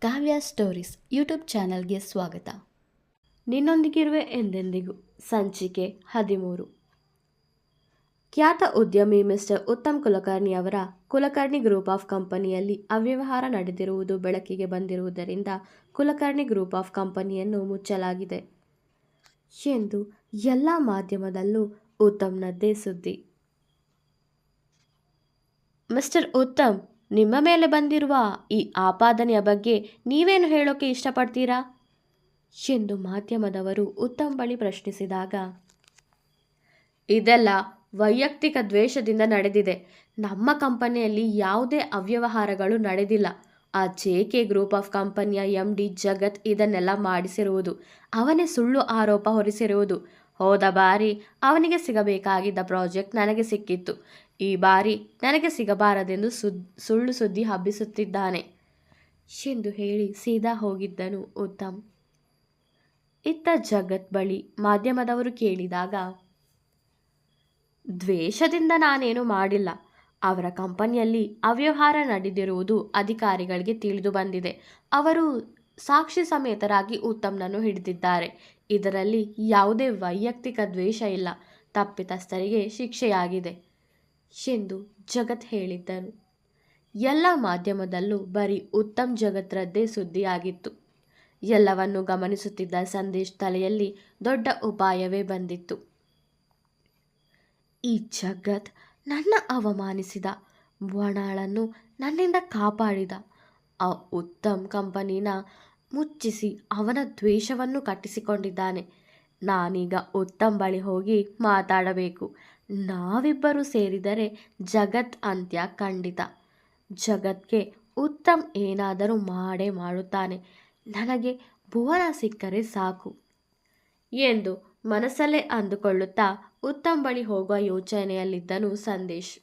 ಕಾವ್ಯ stories YouTube ಚಾನಲ್ಗೆ ಸ್ವಾಗತ. ನಿನ್ನೊಂದಿಗಿರುವೆ ಎಂದೆಂದಿಗೂ ಸಂಚಿಕೆ 13. ಖ್ಯಾತ ಉದ್ಯಮಿ ಮಿಸ್ಟರ್ ಉತ್ತಮ್ ಕುಲಕರ್ಣಿ ಅವರ ಕುಲಕರ್ಣಿ ಗ್ರೂಪ್ ಆಫ್ ಕಂಪನಿಯಲ್ಲಿ ಅವ್ಯವಹಾರ ನಡೆದಿರುವುದು ಬೆಳಕಿಗೆ ಬಂದಿರುವುದರಿಂದ ಕುಲಕರ್ಣಿ ಗ್ರೂಪ್ ಆಫ್ ಕಂಪನಿಯನ್ನು ಮುಚ್ಚಲಾಗಿದೆ ಎಂದು ಎಲ್ಲ ಮಾಧ್ಯಮದಲ್ಲೂ ಉತ್ತಮ್ನದ್ದೇ ಸುದ್ದಿ. ಮಿಸ್ಟರ್ ಉತ್ತಮ್, ನಿಮ್ಮ ಮೇಲೆ ಬಂದಿರುವ ಈ ಆಪಾದನೆಯ ಬಗ್ಗೆ ನೀವೇನು ಹೇಳೋಕೆ ಇಷ್ಟಪಡ್ತೀರಾ ಎಂದು ಮಾಧ್ಯಮದವರು ಉತ್ತಮ್ ಬಳಿ ಪ್ರಶ್ನಿಸಿದಾಗ, ಇದೆಲ್ಲ ವೈಯಕ್ತಿಕ ದ್ವೇಷದಿಂದ ನಡೆದಿದೆ. ನಮ್ಮ ಕಂಪನಿಯಲ್ಲಿ ಯಾವುದೇ ಅವ್ಯವಹಾರಗಳು ನಡೆದಿಲ್ಲ. ಆ JK ಗ್ರೂಪ್ ಆಫ್ ಕಂಪನಿಯ MD ಜಗತ್ ಇದನ್ನೆಲ್ಲ ಮಾಡಿಸಿರುವುದು. ಅವನೇ ಸುಳ್ಳು ಆರೋಪ ಹೊರಿಸಿರುವುದು. ಹೋದ ಬಾರಿ ಅವನಿಗೆ ಸಿಗಬೇಕಾಗಿದ್ದ ಪ್ರಾಜೆಕ್ಟ್ ನನಗೆ ಸಿಕ್ಕಿತ್ತು. ಈ ಬಾರಿ ನನಗೆ ಸಿಗಬಾರದೆಂದು ಸುಳ್ಳು ಸುದ್ದಿ ಹಬ್ಬಿಸುತ್ತಿದ್ದಾನೆ ಎಂದು ಹೇಳಿ ಸೀದಾ ಹೋಗಿದ್ದನು ಉತ್ತಮ್. ಇತ್ತ ಜಗತ್ ಬಳಿ ಮಾಧ್ಯಮದವರು ಕೇಳಿದಾಗ, ದ್ವೇಷದಿಂದ ನಾನೇನು ಮಾಡಿಲ್ಲ. ಅವರ ಕಂಪನಿಯಲ್ಲಿ ಅವ್ಯವಹಾರ ನಡೆದಿರುವುದು ಅಧಿಕಾರಿಗಳಿಗೆ ತಿಳಿದು ಬಂದಿದೆ. ಅವರು ಸಾಕ್ಷಿ ಸಮೇತರಾಗಿ ಉತ್ತಮ್ನನ್ನು ಹಿಡಿದಿದ್ದಾರೆ. ಇದರಲ್ಲಿ ಯಾವುದೇ ವೈಯಕ್ತಿಕ ದ್ವೇಷ ಇಲ್ಲ. ತಪ್ಪಿತಸ್ಥರಿಗೆ ಶಿಕ್ಷೆಯಾಗಿದೆ ಎಂದು ಜಗತ್ ಹೇಳಿದ್ದನು. ಎಲ್ಲ ಮಾಧ್ಯಮದಲ್ಲೂ ಬರೀ ಉತ್ತಮ್ ಜಗತ್ರದ್ದೇ ಸುದ್ದಿಯಾಗಿತ್ತು. ಎಲ್ಲವನ್ನೂ ಗಮನಿಸುತ್ತಿದ್ದ ಸಂದೇಶ್ ತಲೆಯಲ್ಲಿ ದೊಡ್ಡ ಉಪಾಯವೇ ಬಂದಿತ್ತು. ಈ ಜಗತ್ ನನ್ನ ಅವಮಾನಿಸಿದ, ಒಣಾಳನ್ನು ನನ್ನಿಂದ ಕಾಪಾಡಿದ. ಆ ಉತ್ತಮ್ ಕಂಪನಿನ ಮುಚ್ಚಿಸಿ ಅವನ ದ್ವೇಷವನ್ನು ಕಟ್ಟಿಸಿಕೊಂಡಿದ್ದಾನೆ. ನಾನೀಗ ಉತ್ತಮ್ ಬಳಿ ಹೋಗಿ ಮಾತಾಡಬೇಕು. ನಾವಿಬ್ಬರೂ ಸೇರಿದರೆ ಜಗತ್ ಅಂತ್ಯ ಖಂಡಿತ. ಜಗತ್ಗೆ ಉತ್ತಮ್ ಏನಾದರೂ ಮಾಡೇ ಮಾಡುತ್ತಾನೆ. ನನಗೆ ಭುವನ ಸಿಕ್ಕರೆ ಸಾಕು ಎಂದು ಮನಸ್ಸಲ್ಲೇ ಅಂದುಕೊಳ್ಳುತ್ತಾ ಉತ್ತಮ್ ಬಳಿ ಹೋಗುವ ಯೋಚನೆಯಲ್ಲಿದ್ದನು ಸಂದೇಶ್.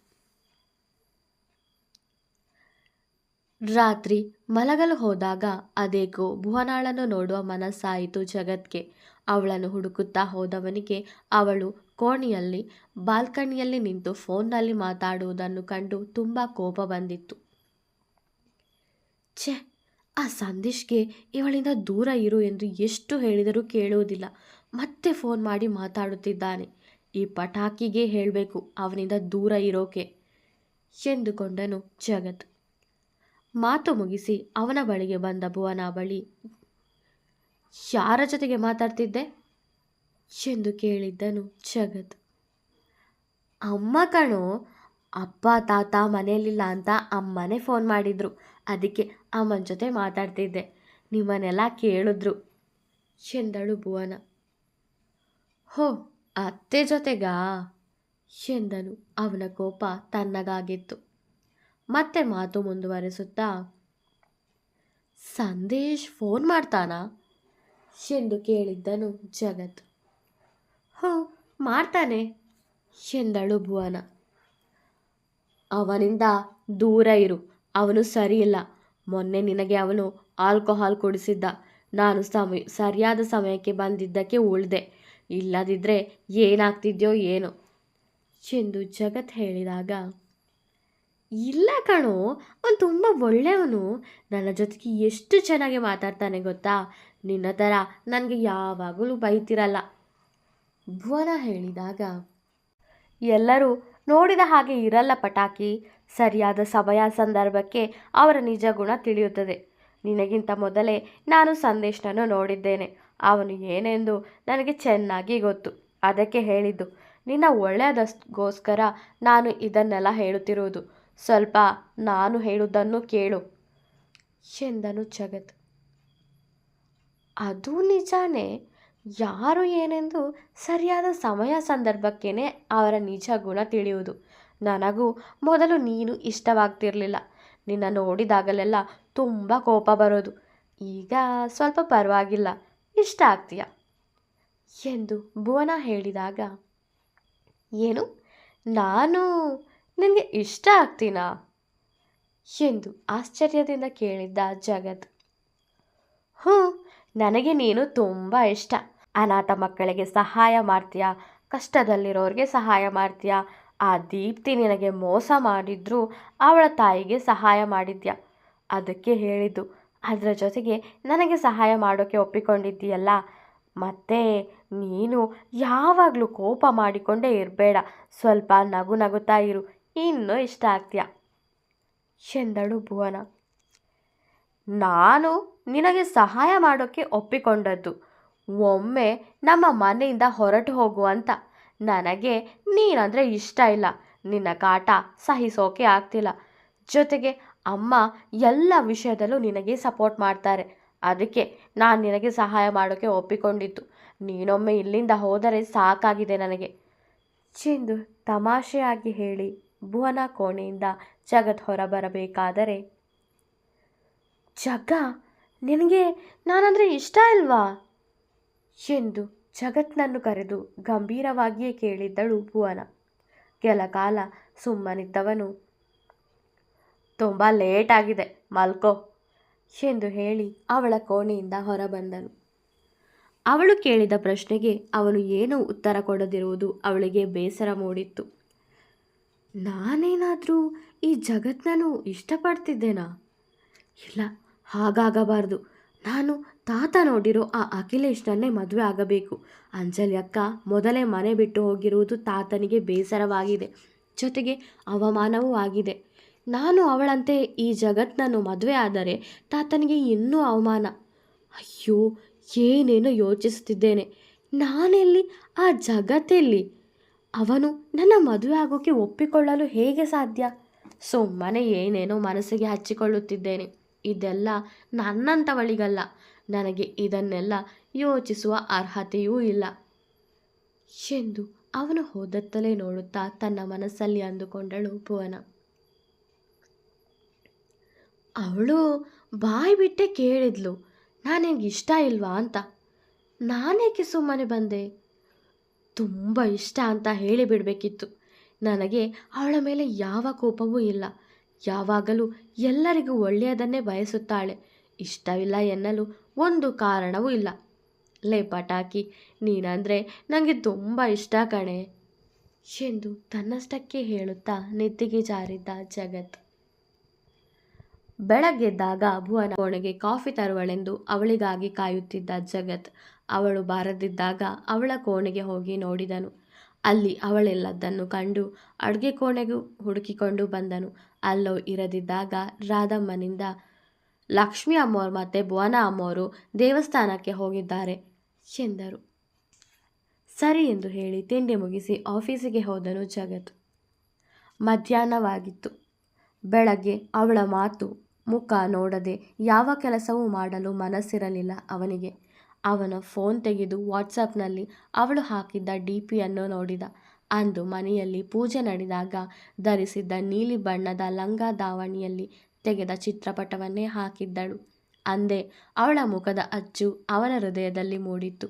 ರಾತ್ರಿ ಮಲಗಲು ಹೋದಾಗ ಅದೇಕೋ ಭುವನಾಳನ್ನು ನೋಡುವ ಮನಸ್ಸಾಯಿತು ಜಗತ್ಗೆ. ಅವಳನ್ನು ಹುಡುಕುತ್ತಾ ಹೋದವನಿಗೆ ಅವಳು ಕೋಣೆಯಲ್ಲಿ ಬಾಲ್ಕನಿಯಲ್ಲಿ ನಿಂತು ಫೋನ್ನಲ್ಲಿ ಮಾತಾಡುವುದನ್ನು ಕಂಡು ತುಂಬ ಕೋಪ ಬಂದಿತ್ತು. ಛೆ, ಆ ಸಂದೇಶ್ಗೆ ಇವಳಿಂದ ದೂರ ಇರು ಎಂದು ಎಷ್ಟು ಹೇಳಿದರೂ ಕೇಳುವುದಿಲ್ಲ. ಮತ್ತೆ ಫೋನ್ ಮಾಡಿ ಮಾತಾಡುತ್ತಿದ್ದಾನೆ. ಈ ಪಟಾಕಿಗೆ ಹೇಳಬೇಕು ಅವನಿಂದ ದೂರ ಇರೋಕೆ ಎಂದುಕೊಂಡನು ಜಗತ್. ಮಾತು ಮುಗಿಸಿ ಅವನ ಬಳಿಗೆ ಬಂದ ಭುವನ ಬಳಿ, ಯಾರ ಜೊತೆಗೆ ಮಾತಾಡ್ತಿದ್ದೆ ಎಂದು ಕೇಳಿದ್ದನು ಜಗತ್. ಅಮ್ಮ ಕಣೋ, ಅಪ್ಪ ತಾತ ಮನೆಯಲ್ಲಿಲ್ಲ ಅಂತ ಅಮ್ಮನೇ ಫೋನ್ ಮಾಡಿದ್ರು. ಅದಕ್ಕೆ ಅಮ್ಮನ ಜೊತೆ ಮಾತಾಡ್ತಿದ್ದೆ. ನಿಮ್ಮನ್ನೆಲ್ಲ ಕೇಳಿದ್ರು ಎಂದಳು ಭುವನ. ಹೋ, ಅತ್ತೆ ಜೊತೆಗಾ ಎಂದನು. ಅವನ ಕೋಪ ತನ್ನಗಾಗಿತ್ತು. ಮತ್ತೆ ಮಾತು ಮುಂದುವರೆಸುತ್ತಾ, ಸಂದೇಶ್ ಫೋನ್ ಮಾಡ್ತಾನಾ ಎಂದು ಕೇಳಿದ್ದನು ಜಗತ್. ಹೋ, ಮಾಡ್ತಾನೆ ಎಂದಳು ಭುವನ. ಅವನಿಂದ ದೂರ ಇರು. ಅವನು ಸರಿಯಿಲ್ಲ. ಮೊನ್ನೆ ನಿನಗೆ ಅವನು ಆಲ್ಕೋಹಾಲ್ ಕುಡಿಸಿದ್ದ. ನಾನು ಸರಿಯಾದ ಸಮಯಕ್ಕೆ ಬಂದಿದ್ದಕ್ಕೆ ಉಳಿದೆ. ಇಲ್ಲದಿದ್ದರೆ ಏನಾಗ್ತಿದ್ಯೋ ಏನೋ ಎಂದು ಜಗತ್ ಹೇಳಿದಾಗ, ಇಲ್ಲ ಕಣೋ, ಅವನು ತುಂಬ ಒಳ್ಳೆಯವನು. ನನ್ನ ಜೊತೆಗೆ ಎಷ್ಟು ಚೆನ್ನಾಗಿ ಮಾತಾಡ್ತಾನೆ ಗೊತ್ತಾ. ನಿನ್ನ ಥರ ನನಗೆ ಯಾವಾಗಲೂ ಬೈತಿರಲ್ಲ ಭುವನ ಹೇಳಿದಾಗ, ಎಲ್ಲರೂ ನೋಡಿದ ಹಾಗೆ ಇರಲ್ಲ ಪಟಾಕಿ. ಸರಿಯಾದ ಸಮಯ ಸಂದರ್ಭಕ್ಕೆ ಅವರ ನಿಜ ಗುಣ ತಿಳಿಯುತ್ತದೆ. ನಿನಗಿಂತ ಮೊದಲೇ ನಾನು ಸಂದೇಶನನ್ನು ನೋಡಿದ್ದೇನೆ. ಅವನು ಏನೆಂದು ನನಗೆ ಚೆನ್ನಾಗಿ ಗೊತ್ತು. ಅದಕ್ಕೆ ಹೇಳಿದ್ದು. ನಿನ್ನ ಒಳ್ಳೆಯದಕ್ಕೋಸ್ಕರ ನಾನು ಇದನ್ನೆಲ್ಲ ಹೇಳುತ್ತಿರುವುದು. ಸ್ವಲ್ಪ ನಾನು ಹೇಳುವುದನ್ನು ಕೇಳು ಎಂದನು ಜಗತ್. ಅದು ನಿಜಾನೇ. ಯಾರು ಏನೆಂದು ಸರಿಯಾದ ಸಮಯ ಸಂದರ್ಭಕ್ಕೇ ಅವರ ನಿಜ ಗುಣ ತಿಳಿಯುವುದು. ನನಗೂ ಮೊದಲು ನೀನು ಇಷ್ಟವಾಗ್ತಿರಲಿಲ್ಲ. ನಿನ್ನ ನೋಡಿದಾಗಲೆಲ್ಲ ತುಂಬ ಕೋಪ ಬರೋದು. ಈಗ ಸ್ವಲ್ಪ ಪರವಾಗಿಲ್ಲ, ಇಷ್ಟ ಆಗ್ತೀಯ ಎಂದು ಭುವನ ಹೇಳಿದಾಗ, ಏನು, ನಾನು ನಿನಗೆ ಇಷ್ಟ ಆಗ್ತೀನಾ ಎಂದು ಆಶ್ಚರ್ಯದಿಂದ ಕೇಳಿದ್ದ ಜಗತ್. ನನಗೆ ನೀನು ತುಂಬ ಇಷ್ಟ. ಅನಾಥ ಮಕ್ಕಳಿಗೆ ಸಹಾಯ ಮಾಡ್ತೀಯ, ಕಷ್ಟದಲ್ಲಿರೋರಿಗೆ ಸಹಾಯ ಮಾಡ್ತೀಯ. ಆ ದೀಪ್ತಿ ನಿನಗೆ ಮೋಸ ಮಾಡಿದ್ರು ಅವಳ ತಾಯಿಗೆ ಸಹಾಯ ಮಾಡಿದ್ಯಾ. ಅದಕ್ಕೆ ಹೇಳಿದ್ದು ಅದರ ಜೊತೆಗೆ ನನಗೆ ಸಹಾಯ ಮಾಡೋಕ್ಕೆ ಒಪ್ಪಿಕೊಂಡಿದ್ದೀಯಲ್ಲ, ಮತ್ತೆ ನೀನು ಯಾವಾಗಲೂ ಕೋಪ ಮಾಡಿಕೊಂಡೇ ಇರಬೇಡ, ಸ್ವಲ್ಪ ನಗು ನಗುತ್ತಾ ಇರು, ಇನ್ನೂ ಇಷ್ಟ ಆಗ್ತೀಯ ಎಂದಳು ಭುವನ. ನಾನು ನಿನಗೆ ಸಹಾಯ ಮಾಡೋಕ್ಕೆ ಒಪ್ಪಿಕೊಂಡದ್ದು ಒಮ್ಮೆ ನಮ್ಮ ಮನೆಯಿಂದ ಹೊರಟು ಹೋಗು ಅಂತ. ನನಗೆ ನೀನಂದರೆ ಇಷ್ಟ ಇಲ್ಲ, ನಿನ್ನ ಕಾಟ ಸಹಿಸೋಕೆ ಆಗ್ತಿಲ್ಲ. ಜೊತೆಗೆ ಅಮ್ಮ ಎಲ್ಲ ವಿಷಯದಲ್ಲೂ ನಿನಗೆ ಸಪೋರ್ಟ್ ಮಾಡ್ತಾರೆ, ಅದಕ್ಕೆ ನಾನು ನಿನಗೆ ಸಹಾಯ ಮಾಡೋಕ್ಕೆ ಒಪ್ಪಿಕೊಂಡಿದ್ದು. ನೀನೊಮ್ಮೆ ಇಲ್ಲಿಂದ ಹೋದರೆ ಸಾಕಾಗಿದೆ ನನಗೆ ಚೆಂದು ತಮಾಷೆಯಾಗಿ ಹೇಳಿ ಭುವನ ಕೋಣೆಯಿಂದ ಜಗತ್ ಹೊರಬರಬೇಕಾದರೆ, ಜಗ್ಗ ನಿನಗೆ ನಾನಂದರೆ ಇಷ್ಟ ಇಲ್ವಾ ಎಂದು ಜಗತ್ನನ್ನು ಕರೆದು ಗಂಭೀರವಾಗಿಯೇ ಕೇಳಿದ್ದಳು ಭುವನ. ಕೆಲ ಕಾಲ ಸುಮ್ಮನಿದ್ದವನು, ತುಂಬ ಲೇಟ್ ಆಗಿದೆ, ಮಲ್ಕೋ ಎಂದು ಹೇಳಿ ಅವಳ ಕೋಣೆಯಿಂದ ಹೊರಬಂದನು. ಅವಳು ಕೇಳಿದ ಪ್ರಶ್ನೆಗೆ ಅವನು ಏನೂ ಉತ್ತರ ಕೊಡದಿರುವುದು ಅವಳಿಗೆ ಬೇಸರ ಮೂಡಿತ್ತು. ನಾನೇನಾದರೂ ಈ ಜಗತ್ನನ್ನು ಇಷ್ಟಪಡ್ತಿದ್ದೇನಾ? ಇಲ್ಲ, ಹಾಗಾಗಬಾರ್ದು. ನಾನು ತಾತ ನೋಡಿರೋ ಆ ಅಖಿಲೇಶ್ನನ್ನೇ ಮದುವೆ ಆಗಬೇಕು. ಅಂಜಲಿ ಅಕ್ಕ ಮೊದಲೇ ಮನೆ ಬಿಟ್ಟು ಹೋಗಿರುವುದು ತಾತನಿಗೆ ಬೇಸರವಾಗಿದೆ, ಜೊತೆಗೆ ಅವಮಾನವೂ ಆಗಿದೆ. ನಾನು ಅವಳಂತೆ ಈ ಜಗತ್ನನ್ನು ಮದುವೆ ಆದರೆ ತಾತನಿಗೆ ಇನ್ನೂ ಅವಮಾನ. ಅಯ್ಯೋ, ಏನೇನೋ ಯೋಚಿಸುತ್ತಿದ್ದೇನೆ. ನಾನೆಲ್ಲಿ, ಆ ಜಗತ್ತೆಲ್ಲಿ? ಅವನು ನನ್ನ ಮದುವೆ ಆಗೋಕ್ಕೆ ಒಪ್ಪಿಕೊಳ್ಳಲು ಹೇಗೆ ಸಾಧ್ಯ? ಸುಮ್ಮನೆ ಏನೇನೋ ಮನಸ್ಸಿಗೆ ಹಚ್ಚಿಕೊಳ್ಳುತ್ತಿದ್ದೇನೆ. ಇದೆಲ್ಲ ನನ್ನಂಥವಳಿಗಲ್ಲ, ನನಗೆ ಇದನ್ನೆಲ್ಲ ಯೋಚಿಸುವ ಅರ್ಹತೆಯೂ ಇಲ್ಲ ಎಂದು ಅವನು ಹೋದತ್ತಲೇ ನೋಡುತ್ತಾ ತನ್ನ ಮನಸ್ಸಲ್ಲಿ ಅಂದುಕೊಂಡಳು ಭುವನ. ಅವಳು ಬಾಯಿ ಬಿಟ್ಟೆ ಕೇಳಿದ್ಲು, ನಾನೇಗೆ ಇಷ್ಟ ಇಲ್ವಾ ಅಂತ. ನಾನೇಕೆ ಸುಮ್ಮನೆ ಬಂದೆ? ತುಂಬ ಇಷ್ಟ ಅಂತ ಹೇಳಿಬಿಡಬೇಕಿತ್ತು. ನನಗೆ ಅವಳ ಮೇಲೆ ಯಾವ ಕೋಪವೂ ಇಲ್ಲ. ಯಾವಾಗಲೂ ಎಲ್ಲರಿಗೂ ಒಳ್ಳೆಯದನ್ನೇ ಬಯಸುತ್ತಾಳೆ. ಇಷ್ಟವಿಲ್ಲ ಎನ್ನಲು ಒಂದು ಕಾರಣವೂ ಇಲ್ಲ. ಲೇ ಪಟಾಕಿ, ನೀನಂದರೆ ನನಗೆ ತುಂಬ ಇಷ್ಟ ಕಣೆ ಎಂದು ತನ್ನಷ್ಟಕ್ಕೆ ಹೇಳುತ್ತಾ ನಿದ್ರೆಗೆ ಜಾರಿದ್ದ ಜಗತ್. ಬೆಳಗ್ಗೆದ್ದಾಗ ಭುವನ ಕೋಣೆಗೆ ಕಾಫಿ ತರುವಳೆಂದು ಅವಳಿಗಾಗಿ ಕಾಯುತ್ತಿದ್ದ ಜಗತ್ ಅವಳು ಬಾರದಿದ್ದಾಗ ಅವಳ ಕೋಣೆಗೆ ಹೋಗಿ ನೋಡಿದನು. ಅಲ್ಲಿ ಅವಳೆಲ್ಲದನ್ನು ಕಂಡು ಅಡುಗೆ ಕೋಣೆಗೂ ಹುಡುಕಿಕೊಂಡು ಬಂದನು. ಅಲ್ಲೋ ಇರದಿದ್ದಾಗ ರಾಧಮ್ಮನಿಂದ, ಲಕ್ಷ್ಮಿ ಅಮ್ಮೋರು ಮತ್ತು ಭುವನ ಅಮ್ಮೋರು ದೇವಸ್ಥಾನಕ್ಕೆ ಹೋಗಿದ್ದಾರೆ ಎಂದರು. ಸರಿ ಎಂದು ಹೇಳಿ ತಿಂಡಿ ಮುಗಿಸಿ ಆಫೀಸಿಗೆ ಹೋದನು ಜಗತ್. ಮಧ್ಯಾಹ್ನವಾಗಿತ್ತು. ಬೆಳಗ್ಗೆ ಅವಳ ಮಾತು ಮುಖ ನೋಡದೆ ಯಾವ ಕೆಲಸವೂ ಮಾಡಲು ಮನಸ್ಸಿರಲಿಲ್ಲ ಅವನಿಗೆ. ಅವನ ಫೋನ್ ತೆಗೆದು ವಾಟ್ಸಪ್ನಲ್ಲಿ ಅವಳು ಹಾಕಿದ್ದ DPಯನ್ನು ನೋಡಿದ. ಅಂದು ಮನೆಯಲ್ಲಿ ಪೂಜೆ ನಡೆದಾಗ ಧರಿಸಿದ್ದ ನೀಲಿ ಬಣ್ಣದ ಲಂಗ ದಾವಣಿಯಲ್ಲಿ ತೆಗೆದ ಚಿತ್ರಪಟವನ್ನೇ ಹಾಕಿದ್ದಳು. ಅಂದೇ ಅವಳ ಮುಖದ ಅಚ್ಚು ಅವನ ಹೃದಯದಲ್ಲಿ ಮೂಡಿತ್ತು.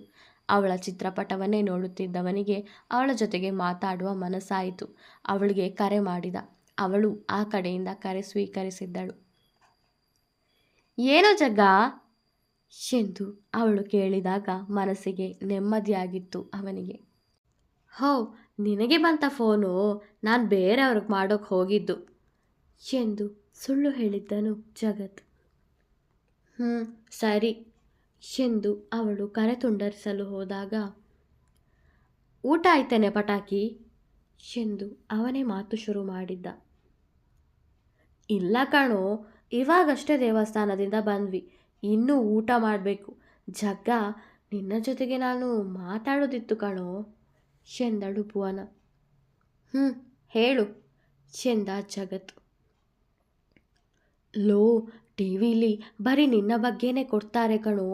ಅವಳ ಚಿತ್ರಪಟವನ್ನೇ ನೋಡುತ್ತಿದ್ದವನಿಗೆ ಅವಳ ಜೊತೆಗೆ ಮಾತಾಡುವ ಮನಸ್ಸಾಯಿತು. ಅವಳಿಗೆ ಕರೆ ಮಾಡಿದ. ಅವಳು ಆ ಕಡೆಯಿಂದ ಕರೆ ಸ್ವೀಕರಿಸಿದ್ದಳು. ಏನೋ ಜಗ್ಗ ಎಂದು ಅವಳು ಕೇಳಿದಾಗ ಮನಸ್ಸಿಗೆ ನೆಮ್ಮದಿಯಾಗಿತ್ತು ಅವನಿಗೆ. ಹೋ, ನಿನಗೆ ಬಂತ ಫೋನು? ನಾನು ಬೇರೆಯವ್ರಿಗೆ ಮಾಡೋಕ್ಕೆ ಹೋಗಿದ್ದು ಎಂದು ಸುಳ್ಳು ಹೇಳಿದ್ದನು ಜಗತ್. ಸರಿ ಎಂದು ಅವಳು ಕರೆ ತುಂಡರಿಸಲು ಹೋದಾಗ, ಊಟ ಆಯ್ತೇನೆ ಪಟಾಕಿ ಎಂದು ಅವನೇ ಮಾತು ಶುರು ಮಾಡಿದ್ದ. ಇಲ್ಲ ಕಣೋ, ಇವಾಗಷ್ಟೇ ದೇವಸ್ಥಾನದಿಂದ ಬಂದ್ವಿ, ಇನ್ನೂ ಊಟ ಮಾಡಬೇಕು. ಜಗ್ಗ, ನಿನ್ನ ಜೊತೆಗೆ ನಾನು ಮಾತಾಡೋದಿತ್ತು ಕಣೋ ಎಂದಳು ಭುವನ. ಹೇಳು ಎಂದ ಜಗತ್. ಲೋ, ಟಿವಿಲಿ ಬರೀ ನಿನ್ನ ಬಗ್ಗೆನೇ ಕೊಡ್ತಾರೆ ಕಣೋ.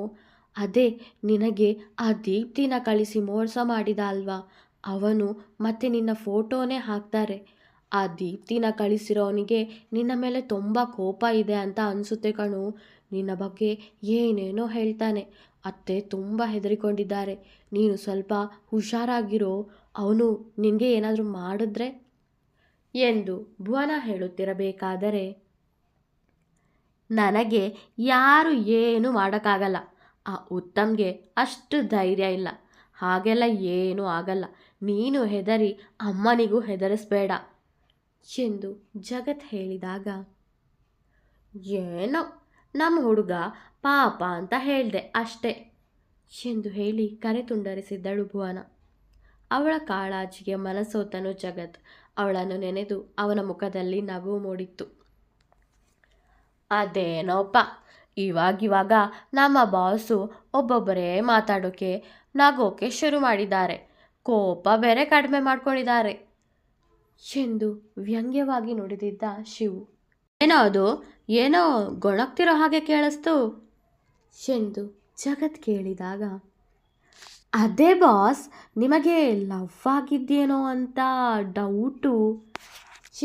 ಅದೇ ನಿನಗೆ ಆ ದೀಪ್ತಿನ ಕಳಿಸಿ ಮೋಸ ಮಾಡಿದ ಅಲ್ವಾ, ಅವನು ಮತ್ತೆ ನಿನ್ನ ಫೋಟೋನೇ ಹಾಕ್ತಾರೆ. ಆ ದೀಪ್ತಿನ ಕಳಿಸಿರೋನಿಗೆ ನಿನ್ನ ಮೇಲೆ ತುಂಬ ಕೋಪ ಇದೆ ಅಂತ ಅನಿಸುತ್ತೆ ಕಣೋ. ನಿನ್ನ ಬಗ್ಗೆ ಏನೇನೋ ಹೇಳ್ತಾನೆ. ಅತ್ತೆ ತುಂಬ ಹೆದರಿಕೊಂಡಿದ್ದಾರೆ. ನೀನು ಸ್ವಲ್ಪ ಹುಷಾರಾಗಿರೋ, ಅವನು ನಿನಗೆ ಏನಾದರೂ ಮಾಡಿದ್ರೆ ಎಂದು ಭುವನ ಹೇಳುತ್ತಿರಬೇಕಾದರೆ, ನನಗೆ ಯಾರು ಏನೂ ಮಾಡೋಕ್ಕಾಗಲ್ಲ. ಆ ಉತ್ತಮ್ಗೆ ಅಷ್ಟು ಧೈರ್ಯ ಇಲ್ಲ. ಹಾಗೆಲ್ಲ ಏನೂ ಆಗಲ್ಲ. ನೀನು ಹೆದರಿ ಅಮ್ಮನಿಗೂ ಹೆದರಿಸ್ಬೇಡ ಎಂದು ಜಗತ್ ಹೇಳಿದಾಗ, ಏನೋ ನಮ್ಮ ಹುಡುಗ ಪಾಪ ಅಂತ ಹೇಳಿದೆ ಅಷ್ಟೇ ಎಂದು ಹೇಳಿ ಕರೆ ತುಂಡರಿಸಿದ್ದಳು ಭುವನ. ಅವಳ ಕಾಳಜಿಗೆ ಮನಸೋತನು ಜಗತ್. ಅವಳನ್ನು ನೆನೆದು ಅವನ ಮುಖದಲ್ಲಿ ನಗು ಮೂಡಿತ್ತು. ಅದೇನೋಪ್ಪ, ಇವಾಗಿವಾಗ ನಮ್ಮ ಬಾಸು ಒಬ್ಬೊಬ್ಬರೇ ಮಾತಾಡೋಕೆ ನಗೋಕೆ ಶುರು ಮಾಡಿದ್ದಾರೆ, ಕೋಪ ಬೇರೆ ಕಡಿಮೆ ಮಾಡ್ಕೊಂಡಿದ್ದಾರೆ ಎಂದು ವ್ಯಂಗ್ಯವಾಗಿ ನುಡಿದಿದ್ದ ಶಿವು. ಏನೋ ಅದು, ಏನೋ ಗೊಣಗ್ತಿರೋ ಹಾಗೆ ಕೇಳಿಸ್ತು ಎಂದು ಜಗತ್ ಕೇಳಿದಾಗ, ಅದೇ ಬಾಸ್, ನಿಮಗೆ ಲವ್ ಆಗಿದ್ದೇನೋ ಅಂತ ಡೌಟು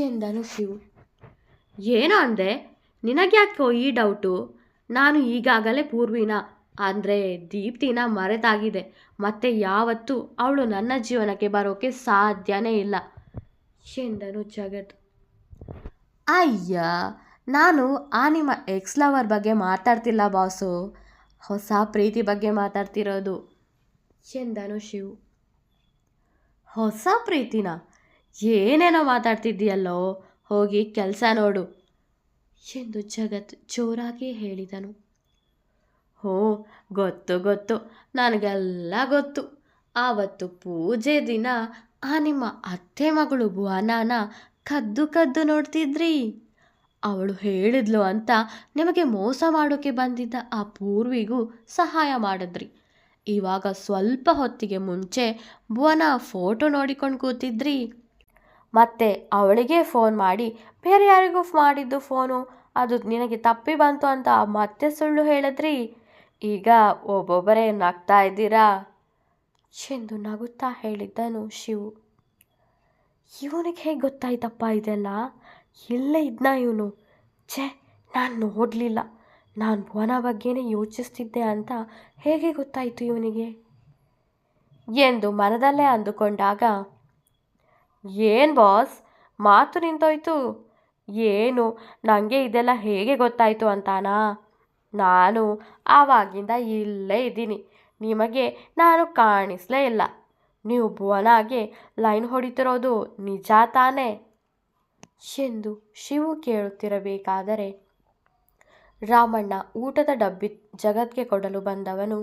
ಎಂದನು ಶಿವು. ಏನೋ ಅಂದೆ, ನಿನಗ್ಯಾಕೋ ಈ ಡೌಟು? ನಾನು ಈಗಾಗಲೇ ಪೂರ್ವಿನ ಅಂದರೆ ದೀಪ್ತಿನ ಮರೆತಾಗಿದೆ, ಮತ್ತೆ ಯಾವತ್ತೂ ಅವಳು ನನ್ನ ಜೀವನಕ್ಕೆ ಬರೋಕ್ಕೆ ಸಾಧ್ಯನೇ ಇಲ್ಲ ಎಂದನು ಜಗತ್. ಅಯ್ಯ, ನಾನು ನಿಮ್ಮ ಎಕ್ಸ್ ಲವರ್ ಬಗ್ಗೆ ಮಾತಾಡ್ತಿಲ್ಲ ಬಾಸು, ಹೊಸ ಪ್ರೀತಿ ಬಗ್ಗೆ ಮಾತಾಡ್ತಿರೋದು ಎಂದನು ಶಿವು. ಹೊಸ ಪ್ರೀತಿನ? ಏನೇನೋ ಮಾತಾಡ್ತಿದ್ದೀಯಲ್ಲೋ, ಹೋಗಿ ಕೆಲಸ ನೋಡು ಎಂದು ಜಗತ್ ಜೋರಾಗಿ ಹೇಳಿದನು. ಹೋ, ಗೊತ್ತು ಗೊತ್ತು, ನನಗೆಲ್ಲ ಗೊತ್ತು. ಆವತ್ತು ಪೂಜೆ ದಿನ ನಿಮ್ಮ ಅತ್ತೆ ಮಗಳು ಭುವನಾನ ಕದ್ದು ಕದ್ದು ನೋಡ್ತಿದ್ರಿ. ಅವಳು ಹೇಳಿದ್ಲು ಅಂತ ನಿಮಗೆ ಮೋಸ ಮಾಡೋಕ್ಕೆ ಬಂದಿದ್ದ ಆ ಪೂರ್ವಿಗೂ ಸಹಾಯ ಮಾಡಿದ್ರಿ. ಇವಾಗ ಸ್ವಲ್ಪ ಹೊತ್ತಿಗೆ ಮುಂಚೆ ಭುವನ ಫೋಟೋ ನೋಡಿಕೊಂಡು ಕೂತಿದ್ರಿ. ಮತ್ತೆ ಅವಳಿಗೆ ಫೋನ್ ಮಾಡಿ ಬೇರೆ ಯಾರಿಗೂ ಮಾಡಿದ್ದು ಫೋನು, ಅದು ನಿನಗೆ ತಪ್ಪಿ ಬಂತು ಅಂತ ಮತ್ತೆ ಸುಳ್ಳು ಹೇಳಿದ್ರಿ. ಈಗ ಒಬ್ಬೊಬ್ಬರೇ ನಗ್ತಾ ಇದ್ದೀರಾ ಎಂದು ನಗುತ್ತಾ ಹೇಳಿದ್ದನು ಶಿವು. ಇವನಿಗೆ ಹೇಗೆ ಗೊತ್ತಾಯ್ತಪ್ಪ ಇದೆಲ್ಲ? ಇಲ್ಲೇ ಇದ್ನ ಇವನು? ಛೇ, ನಾನು ನೋಡಲಿಲ್ಲ. ನಾನು ಭುವನ ಬಗ್ಗೆನೇ ಯೋಚಿಸ್ತಿದ್ದೆ ಅಂತ ಹೇಗೆ ಗೊತ್ತಾಯಿತು ಇವನಿಗೆ ಎಂದು ಮನದಲ್ಲೇ ಅಂದುಕೊಂಡಾಗ, ಏನು ಬಾಸ್, ಮಾತು ನಿಂತೋಯ್ತು? ಏನು, ನನಗೆ ಇದೆಲ್ಲ ಹೇಗೆ ಗೊತ್ತಾಯಿತು ಅಂತಾನಾ? ನಾನು ಆವಾಗಿಂದ ಇಲ್ಲೇ ಇದ್ದೀನಿ, ನಿಮಗೆ ನಾನು ಕಾಣಿಸ್ಲೇ ಇಲ್ಲ. ನೀವು ಭುವನಾಗೆ ಲೈನ್ ಹೊಡಿತಿರೋದು ನಿಜ ತಾನೇ ಎಂದು ಶಿವು ಕೇಳುತ್ತಿರಬೇಕಾದರೆ ರಾಮಣ್ಣ ಊಟದ ಡಬ್ಬಿ ಜಗತ್ಗೆ ಕೊಡಲು ಬಂದವನು,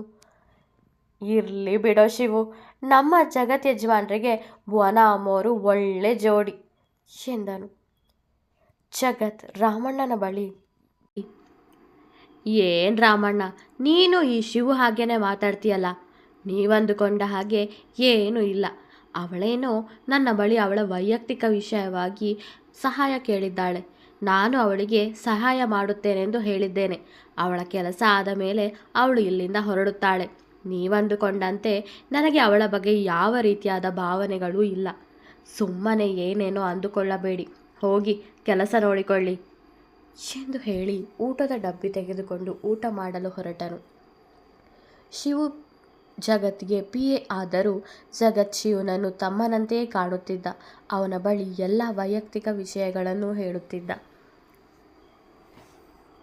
ಇರಲಿ ಬಿಡೋ ಶಿವು, ನಮ್ಮ ಜಗತ್ ಯಜಮಾನ್ರಿಗೆ ಭುವನ ಅಮ್ಮೋರು ಒಳ್ಳೆ ಜೋಡಿ ಎಂದನು. ಜಗತ್ ರಾಮಣ್ಣನ ಬಳಿ, ಏನು ರಾಮಣ್ಣ, ನೀನು ಈ ಶಿವು ಹಾಗೇನೆ ಮಾತಾಡ್ತೀಯಲ್ಲ, ನೀವಂದುಕೊಂಡ ಹಾಗೆ ಏನೂ ಇಲ್ಲ. ಅವಳೇನೋ ನನ್ನ ಬಳಿ ಅವಳ ವೈಯಕ್ತಿಕ ವಿಷಯವಾಗಿ ಸಹಾಯ ಕೇಳಿದ್ದಾಳೆ. ನಾನು ಅವಳಿಗೆ ಸಹಾಯ ಮಾಡುತ್ತೇನೆಂದು ಹೇಳಿದ್ದೇನೆ. ಅವಳ ಕೆಲಸ ಆದ ಮೇಲೆ ಅವಳು ಇಲ್ಲಿಂದ ಹೊರಡುತ್ತಾಳೆ. ನೀವಂದುಕೊಂಡಂತೆ ನನಗೆ ಅವಳ ಬಗ್ಗೆ ಯಾವ ರೀತಿಯಾದ ಭಾವನೆಗಳೂ ಇಲ್ಲ. ಸುಮ್ಮನೆ ಏನೇನೋ ಅಂದುಕೊಳ್ಳಬೇಡಿ, ಹೋಗಿ ಕೆಲಸ ನೋಡಿಕೊಳ್ಳಿ ಎಂದು ಹೇಳಿ ಊಟದ ಡಬ್ಬಿ ತೆಗೆದುಕೊಂಡು ಊಟ ಮಾಡಲು ಹೊರಟನು. ಶಿವು ಜಗತ್ಗೆ PA ಆದರೂ ಜಗತ್ ಶಿವನನ್ನು ತಮ್ಮನಂತೆಯೇ ಕಾಣುತ್ತಿದ್ದ. ಅವನ ಬಳಿ ಎಲ್ಲ ವೈಯಕ್ತಿಕ ವಿಷಯಗಳನ್ನು ಹೇಳುತ್ತಿದ್ದ.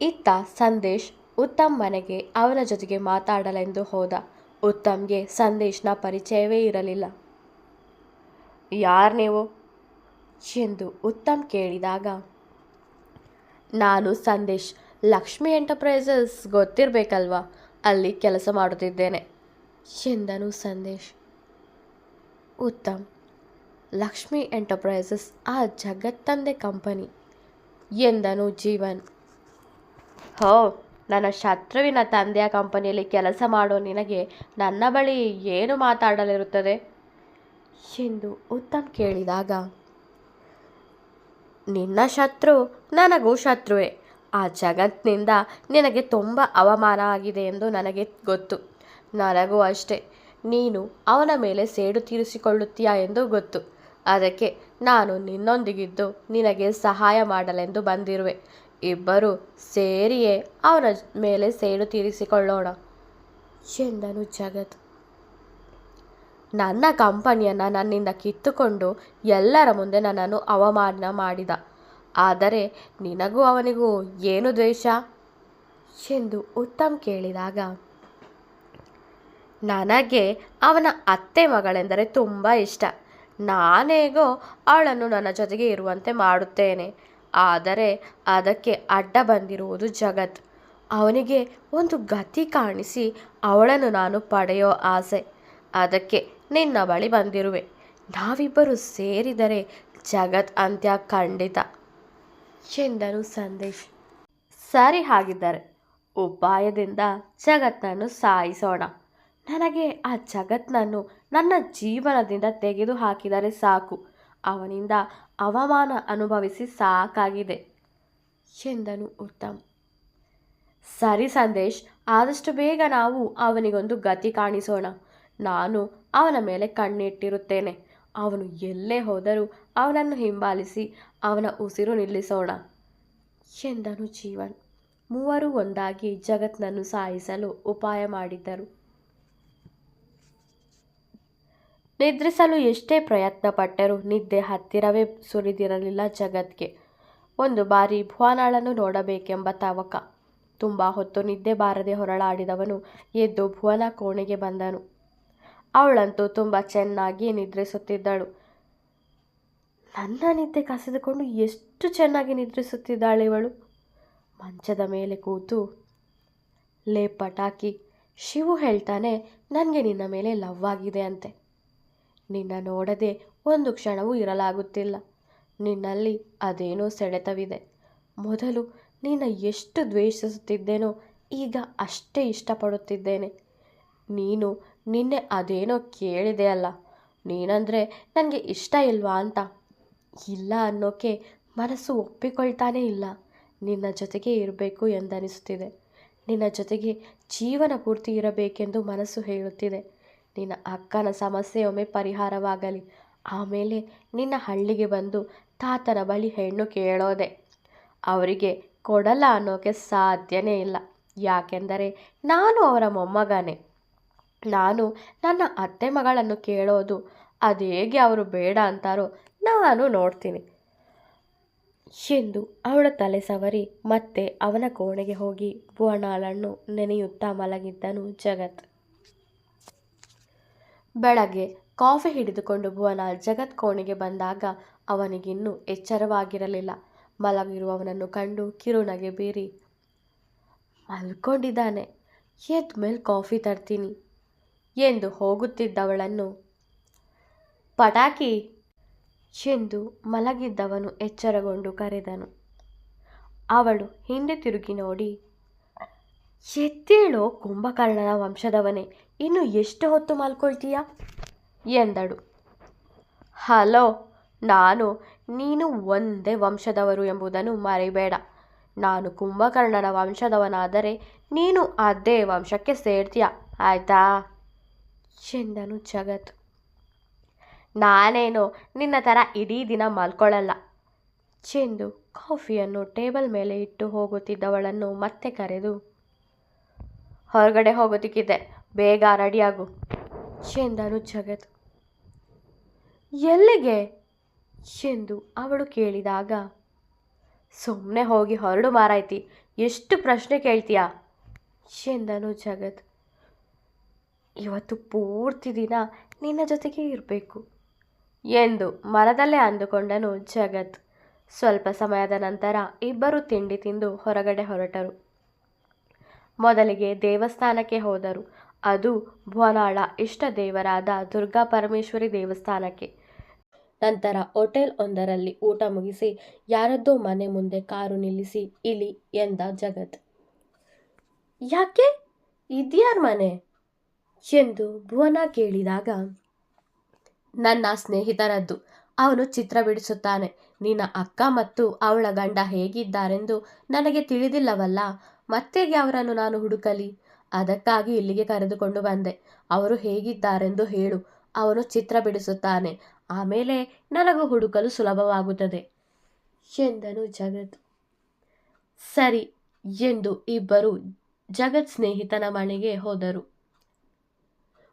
ಇತ್ತ ಸಂದೇಶ್ ಉತ್ತಮ್ ಮನೆಗೆ ಅವನ ಜೊತೆಗೆ ಮಾತಾಡಲೆಂದು ಹೋದ. ಉತ್ತಮ್ಗೆ ಸಂದೇಶ್ನ ಪರಿಚಯವೇ ಇರಲಿಲ್ಲ. ಯಾರು ನೀವು ಎಂದು ಉತ್ತಮ್ ಕೇಳಿದಾಗ, ನಾನು ಸಂದೇಶ್, ಲಕ್ಷ್ಮಿ ಎಂಟರ್ಪ್ರೈಸಸ್ ಗೊತ್ತಿರಬೇಕಲ್ವಾ, ಅಲ್ಲಿ ಕೆಲಸ ಮಾಡುತ್ತಿದ್ದೇನೆ ಎಂದನು ಸಂದೇಶ್. ಉತ್ತಮ್, ಲಕ್ಷ್ಮಿ ಎಂಟರ್ಪ್ರೈಸಸ್ ಆ ಜಗತ್ತಂದೆ ಕಂಪನಿ ಎಂದನು ಜೀವನ್. ಹೋ, ನನ್ನ ಶತ್ರುವಿನ ತಂದೆಯ ಕಂಪನಿಯಲ್ಲಿ ಕೆಲಸ ಮಾಡೋ ನಿನಗೆ ನನ್ನ ಬಳಿ ಏನು ಮಾತಾಡಲಿರುತ್ತದೆ ಎಂದು ಉತ್ತಮ್ ಕೇಳಿದಾಗ, ನಿನ್ನ ಶತ್ರು ನನಗೂ ಶತ್ರುವೇ. ಆ ಜಗತ್ತಿನಿಂದ ನಿನಗೆ ತುಂಬ ಅವಮಾನ ಆಗಿದೆ ಎಂದು ನನಗೆ ಗೊತ್ತು. ನನಗೂ ಅಷ್ಟೇ, ನೀನು ಅವನ ಮೇಲೆ ಸೇಡು ತೀರಿಸಿಕೊಳ್ಳುತ್ತೀಯಾ ಎಂದು ಗೊತ್ತು. ಅದಕ್ಕೆ ನಾನು ನಿನ್ನೊಂದಿಗಿದ್ದು ನಿನಗೆ ಸಹಾಯ ಮಾಡಲೆಂದು ಬಂದಿರುವೆ. ಇಬ್ಬರು ಸೇರಿಯೇ ಅವನ ಮೇಲೆ ಸೇಡು ತೀರಿಸಿಕೊಳ್ಳೋಣ ಎಂದನು ಜಗತ್. ನನ್ನ ಕಂಪನಿಯನ್ನು ನನ್ನಿಂದ ಕಿತ್ತುಕೊಂಡು ಎಲ್ಲರ ಮುಂದೆ ನನ್ನನ್ನು ಅವಮಾನ ಮಾಡಿದ. ಆದರೆ ನಿನಗೂ ಅವನಿಗೂ ಏನು ದ್ವೇಷ ಎಂದು ಉತ್ತಮ್ ಕೇಳಿದಾಗ, ನನಗೆ ಅವನ ಅತ್ತೆ ಮಗಳೆಂದರೆ ತುಂಬ ಇಷ್ಟ. ನಾನೇಗೋ ಅವಳನ್ನು ನನ್ನ ಜೊತೆಗೆ ಇರುವಂತೆ ಮಾಡುತ್ತೇನೆ. ಆದರೆ ಅದಕ್ಕೆ ಅಡ್ಡ ಬಂದಿರುವುದು ಜಗತ್. ಅವನಿಗೆ ಒಂದು ಗತಿ ಕಾಣಿಸಿ ಅವಳನ್ನು ನಾನು ಪಡೆಯೋ ಆಸೆ. ಅದಕ್ಕೆ ನಿನ್ನ ಬಳಿ ಬಂದಿರುವೆ. ನಾವಿಬ್ಬರು ಸೇರಿದರೆ ಜಗತ್ ಅಂತ್ಯ ಖಂಡಿತ ಎಂದನು ಸಂದೇಶ್. ಸರಿ, ಹಾಗಿದ್ದರೆ ಉಪಾಯದಿಂದ ಜಗತ್ತನ್ನು ಸಾಯಿಸೋಣ. ನನಗೆ ಆ ಜಗತ್ತನ್ನು ನನ್ನ ಜೀವನದಿಂದ ತೆಗೆದು ಹಾಕಿದರೆ ಸಾಕು. ಅವನಿಂದ ಅವಮಾನ ಅನುಭವಿಸಿ ಸಾಕಾಗಿದೆ ಎಂದನು ಉತ್ತಮ್. ಸರಿ ಸಂದೇಶ್, ಆದಷ್ಟು ಬೇಗ ನಾವು ಅವನಿಗೊಂದು ಗತಿ ಕಾಣಿಸೋಣ. ನಾನು ಅವನ ಮೇಲೆ ಕಣ್ಣಿಟ್ಟಿರುತ್ತೇನೆ. ಅವನು ಎಲ್ಲೇ ಹೋದರೂ ಅವನನ್ನು ಹಿಂಬಾಲಿಸಿ ಅವನ ಉಸಿರು ನಿಲ್ಲಿಸೋಣ ಎಂದನು ಜೀವನ್. ಮೂವರು ಒಂದಾಗಿ ಜಗತ್ನನ್ನು ಸಾಯಿಸಲು ಉಪಾಯ ಮಾಡಿದ್ದರು. ನಿದ್ರಿಸಲು ಎಷ್ಟೇ ಪ್ರಯತ್ನ ಪಟ್ಟರೂ ನಿದ್ದೆ ಹತ್ತಿರವೇ ಸುರಿದಿರಲಿಲ್ಲ ಜಗತ್ಗೆ. ಒಂದು ಬಾರಿ ಭುವನಾಳನ್ನು ನೋಡಬೇಕೆಂಬ ತವಕ. ತುಂಬ ಹೊತ್ತು ನಿದ್ದೆ ಬಾರದೆ ಹೊರಳಾಡಿದವನು ಎದ್ದು ಭುವನ ಕೋಣೆಗೆ ಬಂದನು. ಅವಳಂತೂ ತುಂಬ ಚೆನ್ನಾಗಿ ನಿದ್ರಿಸುತ್ತಿದ್ದಳು. ನನ್ನ ನಿದ್ದೆ ಕಸಿದುಕೊಂಡು ಎಷ್ಟು ಚೆನ್ನಾಗಿ ನಿದ್ರಿಸುತ್ತಿದ್ದಾಳೆ ಇವಳು. ಮಂಚದ ಮೇಲೆ ಕೂತು, ಲೇ ಪಟಾಕಿ, ಶಿವು ಹೇಳ್ತಾನೆ ನನಗೆ ನಿನ್ನ ಮೇಲೆ ಲವ್ ಆಗಿದೆ ಅಂತೆ. ನಿನ್ನ ನೋಡದೆ ಒಂದು ಕ್ಷಣವೂ ಇರಲಾಗುತ್ತಿಲ್ಲ. ನಿನ್ನಲ್ಲಿ ಅದೇನೋ ಸೆಳೆತವಿದೆ. ಮೊದಲು ನಿನ್ನ ಎಷ್ಟು ದ್ವೇಷಿಸುತ್ತಿದ್ದೇನೋ ಈಗ ಅಷ್ಟೇ ಇಷ್ಟಪಡುತ್ತಿದ್ದೇನೆ. ನೀನು ನಿನ್ನೆ ಅದೇನೋ ಕೇಳಿದೆಯಲ್ಲ, ನೀನಂದರೆ ನನಗೆ ಇಷ್ಟ ಇಲ್ವಾ ಅಂತ. ಇಲ್ಲ ಅನ್ನೋಕ್ಕೆ ಮನಸ್ಸು ಒಪ್ಪಿಕೊಳ್ತಾನೇ ಇಲ್ಲ. ನಿನ್ನ ಜೊತೆಗೆ ಇರಬೇಕು ಎಂದನಿಸುತ್ತಿದೆ. ನಿನ್ನ ಜೊತೆಗೆ ಜೀವನ ಪೂರ್ತಿ ಇರಬೇಕೆಂದು ಮನಸ್ಸು ಹೇಳುತ್ತಿದೆ. ನಿನ್ನ ಅಕ್ಕನ ಸಮಸ್ಯೆ ಒಮ್ಮೆ ಪರಿಹಾರವಾಗಲಿ, ಆಮೇಲೆ ನಿನ್ನ ಹಳ್ಳಿಗೆ ಬಂದು ತಾತನ ಬಳಿ ಹೆಣ್ಣು ಕೇಳೋದೆ. ಅವರಿಗೆ ಕೊಡಲ್ಲ ಅನ್ನೋಕ್ಕೆ ಸಾಧ್ಯನೇ ಇಲ್ಲ. ಯಾಕೆಂದರೆ ನಾನು ಅವರ ಮೊಮ್ಮಗನೇ. ನಾನು ನನ್ನ ಅತ್ತೆ ಮಗಳನ್ನು ಕೇಳೋದು. ಅದು ಹೇಗೆ ಅವರು ಬೇಡ ಅಂತಾರೋ ನಾನು ನೋಡ್ತೀನಿ ಎಂದು ಅವಳ ತಲೆ ಸವರಿ ಮತ್ತೆ ಅವನ ಕೋಣೆಗೆ ಹೋಗಿ ಭುವನಾಳನ್ನು ನೆನೆಯುತ್ತಾ ಮಲಗಿದ್ದನು ಜಗತ್. ಬೆಳಗ್ಗೆ ಕಾಫಿ ಹಿಡಿದುಕೊಂಡು ಭುವನಾಳ್ ಜಗತ್ ಕೋಣೆಗೆ ಬಂದಾಗ ಅವನಿಗಿನ್ನೂ ಎಚ್ಚರವಾಗಿರಲಿಲ್ಲ. ಮಲಗಿರುವವನನ್ನು ಕಂಡು ಕಿರುನಗೆ ಬೀರಿ, ಮಲ್ಕೊಂಡಿದ್ದಾನೆ, ಎದ್ದ ಮೇಲೆ ಕಾಫಿ ತರ್ತೀನಿ ಎಂದು ಹೋಗುತ್ತಿದ್ದವಳನ್ನು, ಪಟಾಕಿ ಎಂದು ಮಲಗಿದ್ದವನು ಎಚ್ಚರಗೊಂಡು ಕರೆದನು. ಅವಳು ಹಿಂದೆ ತಿರುಗಿ ನೋಡಿ, ಎದ್ದೇಳೋ ಕುಂಭಕರ್ಣನ ವಂಶದವನೇ, ಇನ್ನು ಎಷ್ಟು ಹೊತ್ತು ಮಲ್ಕೊಳ್ತೀಯ ಎಂದಳು. ಹಲೋ, ನಾನು ನೀನು ಒಂದೇ ವಂಶದವರು ಎಂಬುದನ್ನು ಮರಿಬೇಡ. ನಾನು ಕುಂಭಕರ್ಣನ ವಂಶದವನಾದರೆ ನೀನು ಅದೇ ವಂಶಕ್ಕೆ ಸೇರ್ತೀಯ, ಆಯ್ತಾ ಎಂದನು ಜಗತ್. ನಾನೇನು ನಿನ್ನ ಥರ ಇಡೀ ದಿನ ಮಲ್ಕೊಳ್ಳಲ್ಲ ಎಂದು ಕಾಫಿಯನ್ನು ಟೇಬಲ್ ಮೇಲೆ ಇಟ್ಟು ಹೋಗುತ್ತಿದ್ದವಳನ್ನು ಮತ್ತೆ ಕರೆದು, ಹೊರಗಡೆ ಹೋಗೋದಕ್ಕಿದೆ, ಬೇಗ ರೆಡಿಯಾಗು ಎಂದನು ಜಗತ್. ಎಲ್ಲಿಗೆ ಎಂದು ಅವಳು ಕೇಳಿದಾಗ, ಸುಮ್ಮನೆ ಹೋಗಿ ಹೊರಡು ಮಾರಾಯ್ತಿ, ಎಷ್ಟು ಪ್ರಶ್ನೆ ಕೇಳ್ತೀಯ ಎಂದನು ಜಗತ್. ಇವತ್ತು ಪೂರ್ತಿ ದಿನ ನಿನ್ನ ಜೊತೆಗೆ ಇರಬೇಕು ಎಂದು ಮನದಲ್ಲೇ ಅಂದುಕೊಂಡನು ಜಗತ್. ಸ್ವಲ್ಪ ಸಮಯದ ನಂತರ ಇಬ್ಬರು ತಿಂಡಿ ತಿಂದು ಹೊರಗಡೆ ಹೊರಟರು. ಮೊದಲಿಗೆ ದೇವಸ್ಥಾನಕ್ಕೆ ಹೋದರು. ಅದು ಭುವನಾಳ ಇಷ್ಟ ದೇವರಾದ ದುರ್ಗಾ ಪರಮೇಶ್ವರಿ ದೇವಸ್ಥಾನಕ್ಕೆ. ನಂತರ ಹೋಟೆಲ್ ಒಂದರಲ್ಲಿ ಊಟ ಮುಗಿಸಿ ಯಾರದ್ದೋ ಮನೆ ಮುಂದೆ ಕಾರು ನಿಲ್ಲಿಸಿ ಇಳಿ ಎಂದ ಜಗತ್. ಯಾಕೆ, ಇದ್ಯಾರ ಮನೆ ಎಂದು ಭುವನ ಕೇಳಿದಾಗ, ನನ್ನ ಸ್ನೇಹಿತರದ್ದು, ಅವನು ಚಿತ್ರ ಬಿಡಿಸುತ್ತಾನೆ. ನಿನ್ನ ಅಕ್ಕ ಮತ್ತು ಅವಳ ಗಂಡ ಹೇಗಿದ್ದಾರೆಂದು ನನಗೆ ತಿಳಿದಿಲ್ಲವಲ್ಲ, ಮತ್ತೆಗೆ ಅವರನ್ನು ನಾನು ಹುಡುಕಲಿ? ಅದಕ್ಕಾಗಿ ಇಲ್ಲಿಗೆ ಕರೆದುಕೊಂಡು ಬಂದೆ. ಅವರು ಹೇಗಿದ್ದಾರೆಂದು ಹೇಳು. ಅವನು ಚಿತ್ರ ಬಿಡಿಸುತ್ತಾನೆ, ಆಮೇಲೆ ನನಗೂ ಹುಡುಕಲು ಸುಲಭವಾಗುತ್ತದೆ ಎಂದನು ಜಗತ್. ಸರಿ ಎಂದು ಇಬ್ಬರು ಜಗತ್ ಸ್ನೇಹಿತನ ಮನೆಗೆ ಹೋದರು.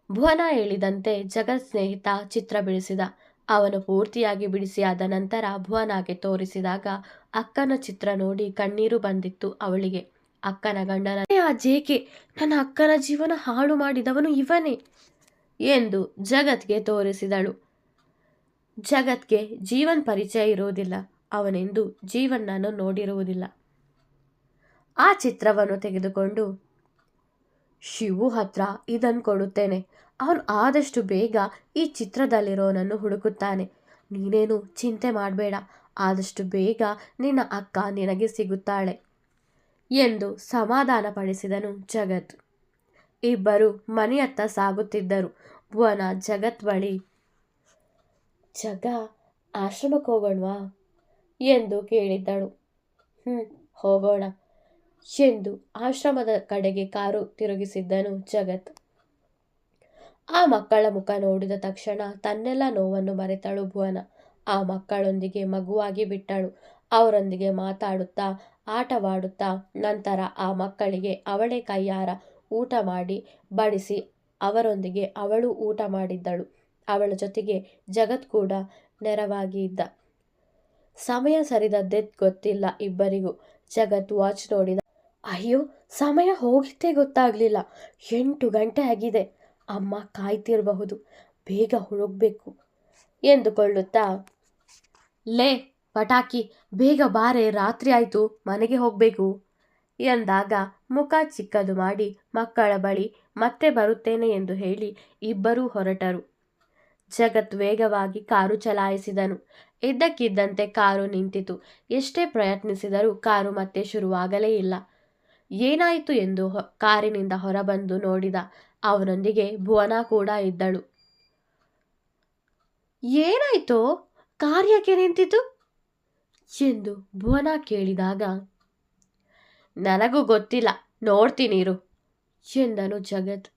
ಭುವನ ಹೇಳಿದಂತೆ ಜಗತ್ ಸ್ನೇಹಿತ ಚಿತ್ರ ಬಿಡಿಸಿದ. ಅವನು ಪೂರ್ತಿಯಾಗಿ ಬಿಡಿಸಿ ಆದ ನಂತರ ಭುವನಾಗೆ ತೋರಿಸಿದಾಗ ಅಕ್ಕನ ಚಿತ್ರ ನೋಡಿ ಕಣ್ಣೀರು ಬಂದಿತ್ತು ಅವಳಿಗೆ. ಅಕ್ಕನ ಗಂಡನ ಆ ಜೇಕೆ, ನನ್ನ ಅಕ್ಕನ ಜೀವನ ಹಾಳು ಮಾಡಿದವನು ಇವನೇ ಎಂದು ಜಗತ್ಗೆ ತೋರಿಸಿದಳು. ಜಗತ್ಗೆ ಜೀವನ್ ಪರಿಚಯ ಇರುವುದಿಲ್ಲ. ಅವನೆಂದು ಜೀವನನ್ನು ನೋಡಿರುವುದಿಲ್ಲ. ಆ ಚಿತ್ರವನ್ನು ತೆಗೆದುಕೊಂಡು ಶಿವು ಹತ್ರ ಇದನ್ನು ಕೊಡುತ್ತೇನೆ. ಅವನು ಆದಷ್ಟು ಬೇಗ ಈ ಚಿತ್ರದಲ್ಲಿರೋನನ್ನು ಹುಡುಕುತ್ತಾನೆ. ನೀನೇನು ಚಿಂತೆ ಮಾಡಬೇಡ, ಆದಷ್ಟು ಬೇಗ ನಿನ್ನ ಅಕ್ಕ ನಿನಗೆ ಸಿಗುತ್ತಾಳೆ ಎಂದು ಸಮಾಧಾನಪಡಿಸಿದನು ಜಗತ್. ಇಬ್ಬರು ಮನೆಯತ್ತ ಸಾಗುತ್ತಿದ್ದರು. ಭುವನ ಜಗತ್ ಬಳಿ, ಜಗ ಆಶ್ರಮಕ್ಕೆ ಹೋಗೋಣವಾ ಎಂದು ಕೇಳಿದ್ದಳು. ಹೋಗೋಣ ಎಂದು ಆಶ್ರಮದ ಕಡೆಗೆ ಕಾರು ತಿರುಗಿಸಿದ್ದನು ಜಗತ್. ಆ ಮಕ್ಕಳ ಮುಖ ನೋಡಿದ ತಕ್ಷಣ ತನ್ನೆಲ್ಲ ನೋವನ್ನು ಮರೆತಳು ಭುವನ. ಆ ಮಕ್ಕಳೊಂದಿಗೆ ಮಗುವಾಗಿ ಬಿಟ್ಟಳು. ಅವರೊಂದಿಗೆ ಮಾತಾಡುತ್ತಾ ಆಟವಾಡುತ್ತಾ ನಂತರ ಆ ಮಕ್ಕಳಿಗೆ ಅವಳೇ ಕೈಯಾರ ಊಟ ಮಾಡಿ ಬಡಿಸಿ ಅವರೊಂದಿಗೆ ಅವಳು ಊಟ ಮಾಡಿದ್ದಳು. ಅವಳ ಜೊತೆಗೆ ಜಗತ್ ಕೂಡ ನೆರವಾಗಿ ಇದ್ದ. ಸಮಯ ಸರಿದದ್ದೇ ಗೊತ್ತಿಲ್ಲ ಇಬ್ಬರಿಗೂ. ಜಗತ್ ವಾಚ್ ನೋಡಿದ. ಅಯ್ಯೋ, ಸಮಯ ಹೋಗಿದ್ದೇ ಗೊತ್ತಾಗಲಿಲ್ಲ. 8 ಗಂಟೆ ಆಗಿದೆ. ಅಮ್ಮ ಕಾಯ್ತಿರಬಹುದು, ಬೇಗ ಹುಡುಕ್ಬೇಕು ಎಂದುಕೊಳ್ಳುತ್ತಾ, ಲೇ ಪಟಾಕಿ, ಬೇಗ ಬಾರೆ, ರಾತ್ರಿ ಆಯಿತು, ಮನೆಗೆ ಹೋಗಬೇಕು ಎಂದಾಗ ಮುಖ ಚಿಕ್ಕದು ಮಾಡಿ ಮಕ್ಕಳ ಬಳಿ ಮತ್ತೆ ಬರುತ್ತೇನೆ ಎಂದು ಹೇಳಿ ಇಬ್ಬರೂ ಹೊರಟರು. ಜಗತ್ ವೇಗವಾಗಿ ಕಾರು ಚಲಾಯಿಸಿದನು. ಇದ್ದಕ್ಕಿದ್ದಂತೆ ಕಾರು ನಿಂತಿತು. ಎಷ್ಟೇ ಪ್ರಯತ್ನಿಸಿದರೂ ಕಾರು ಮತ್ತೆ ಶುರುವಾಗಲೇ ಇಲ್ಲ. ಏನಾಯಿತು ಎಂದು ಕಾರಿನಿಂದ ಹೊರಬಂದು ನೋಡಿದ. ಅವನೊಂದಿಗೆ ಭುವನ ಕೂಡ ಇದ್ದಳು. ಏನಾಯ್ತೋ, ಕಾರ್ ಯಾಕೆ ನಿಂತಿತು ಎಂದು ಭುವನ ಕೇಳಿದಾಗ, ನನಗೂ ಗೊತ್ತಿಲ್ಲ, ನೋಡ್ತೀನಿರು ಎಂದನು ಜಗತ್.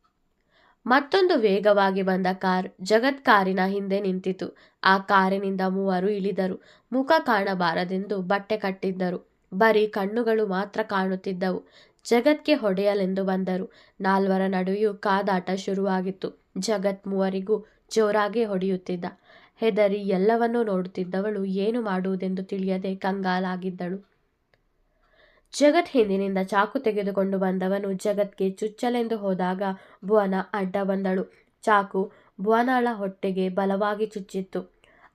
ಮತ್ತೊಂದು ವೇಗವಾಗಿ ಬಂದ ಕಾರ್ ಜಗತ್ ಕಾರಿನ ಹಿಂದೆ ನಿಂತಿತು. ಆ ಕಾರಿನಿಂದ ಮೂವರು ಇಳಿದರು. ಮುಖ ಕಾಣಬಾರದೆಂದು ಬಟ್ಟೆ ಕಟ್ಟಿದ್ದರು. ಬರೀ ಕಣ್ಣುಗಳು ಮಾತ್ರ ಕಾಣುತ್ತಿದ್ದವು. ಜಗತ್ಗೆ ಹೊಡೆಯಲೆಂದು ಬಂದರು. ನಾಲ್ವರ ನಡುವೆಯೂ ಕಾದಾಟ ಶುರುವಾಗಿತ್ತು. ಜಗತ್ ಮೂವರಿಗೂ ಜೋರಾಗಿ ಹೊಡೆಯುತ್ತಿದ್ದ. ಹೆದರಿ ಎಲ್ಲವನ್ನೂ ನೋಡುತ್ತಿದ್ದವಳು ಏನು ಮಾಡುವುದೆಂದು ತಿಳಿಯದೆ ಕಂಗಾಲಾಗಿದ್ದಳು. ಜಗತ್ ಹಿಂದಿನಿಂದ ಚಾಕು ತೆಗೆದುಕೊಂಡು ಬಂದವನು ಜಗತ್ಗೆ ಚುಚ್ಚಲೆಂದು ಹೋದಾಗ ಭುವನ ಅಡ್ಡ ಬಂದಳು. ಚಾಕು ಭುವನಳ ಹೊಟ್ಟೆಗೆ ಬಲವಾಗಿ ಚುಚ್ಚಿತ್ತು.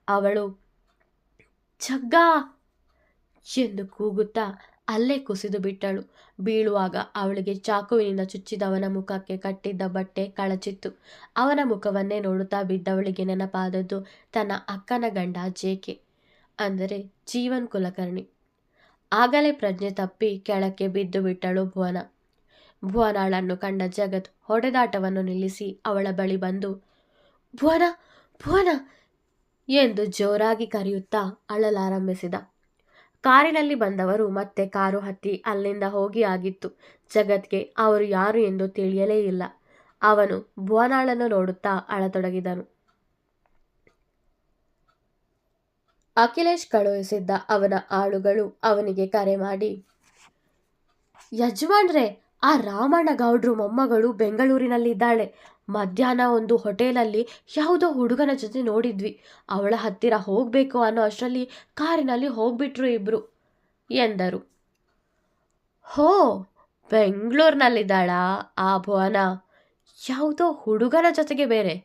ಅವಳು ಜಗ್ಗಾ ಎಂದು ಕೂಗುತ್ತಾ ಅಲ್ಲೇ ಕುಸಿದು ಬಿಟ್ಟಳು. ಬೀಳುವಾಗ ಅವಳಿಗೆ ಚಾಕುವಿನಿಂದ ಚುಚ್ಚಿದವನ ಮುಖಕ್ಕೆ ಕಟ್ಟಿದ್ದ ಬಟ್ಟೆ ಕಳಚಿತ್ತು. ಅವನ ಮುಖವನ್ನೇ ನೋಡುತ್ತಾ ಬಿದ್ದವಳಿಗೆ ನೆನಪಾದದ್ದು ತನ್ನ ಅಕ್ಕನ ಗಂಡ ಜೇಕೆ, ಅಂದರೆ ಜೀವನ್ ಕುಲಕರ್ಣಿ. ಆಗಲೇ ಪ್ರಜ್ಞೆ ತಪ್ಪಿ ಕೆಳಕ್ಕೆ ಬಿದ್ದು ಬಿಟ್ಟಳು ಭುವನ. ಭುವನಾಳನ್ನು ಕಂಡ ಜಗತ್ ಹೊಡೆದಾಟವನ್ನು ನಿಲ್ಲಿಸಿ ಅವಳ ಬಳಿ ಬಂದು, ಭುವನ ಭುವನ ಎಂದು ಜೋರಾಗಿ ಕರೆಯುತ್ತಾ ಅಳಲಾರಂಭಿಸಿದ. ಕಾರಿನಲ್ಲಿ ಬಂದವರು ಮತ್ತೆ ಕಾರು ಹತ್ತಿ ಅಲ್ಲಿಂದ ಹೋಗಿ ಆಗಿತ್ತು. ಜಗತ್ಗೆ ಅವರು ಯಾರು ಎಂದು ತಿಳಿಯಲೇ ಇಲ್ಲ. ಅವನು ಭುವನಾಳನ್ನು ನೋಡುತ್ತಾ ಅಳತೊಡಗಿದನು. ಅಖಿಲೇಶ್ ಕಳುಹಿಸಿದ್ದ ಅವನ ಆಳುಗಳು ಅವನಿಗೆ ಕರೆ ಮಾಡಿ, ಯಜಮಾನ್ರೆ, ಆ ರಾಮಣ್ಣ ಗೌಡ್ರು ಮೊಮ್ಮಗಳು ಬೆಂಗಳೂರಿನಲ್ಲಿದ್ದಾಳೆ. ಮಧ್ಯಾಹ್ನ ಒಂದು ಹೋಟೆಲಲ್ಲಿ ಯಾವುದೋ ಹುಡುಗನ ಜೊತೆ ನೋಡಿದ್ವಿ. ಅವಳ ಹತ್ತಿರ ಹೋಗಬೇಕು ಅನ್ನೋ ಅಷ್ಟರಲ್ಲಿ ಕಾರಿನಲ್ಲಿ ಹೋಗ್ಬಿಟ್ರು ಇಬ್ರು ಎಂದರು. ಹೋ, ಬೆಂಗಳೂರಿನಲ್ಲಿದ್ದಾಳಾ ಆ ಭುವನ? ಯಾವುದೋ ಹುಡುಗನ ಜೊತೆಗೆ ಬೇರೆ.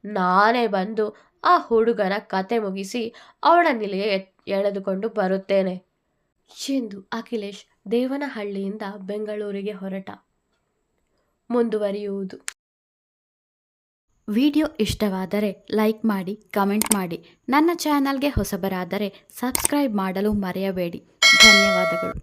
ನಾನೇ ಬಂದು ಆ ಹುಡುಗನ ಕತೆ ಮುಗಿಸಿ ಅವಳನ್ನಿಲ್ಲಿಗೆ ಎಳೆದುಕೊಂಡು ಬರುತ್ತೇನೆ ಎಂದು ಅಖಿಲೇಶ್ ದೇವನಹಳ್ಳಿಯಿಂದ ಬೆಂಗಳೂರಿಗೆ ಹೊರಟ. ಮುಂದುವರಿಯುವುದು. ವಿಡಿಯೋ ಇಷ್ಟವಾದರೆ ಲೈಕ್ ಮಾಡಿ, ಕಮೆಂಟ್ ಮಾಡಿ. ನನ್ನ ಚಾನಲ್ಗೆ ಹೊಸಬರಾದರೆ ಸಬ್ಸ್ಕ್ರೈಬ್ ಮಾಡಲು ಮರೆಯಬೇಡಿ. ಧನ್ಯವಾದಗಳು.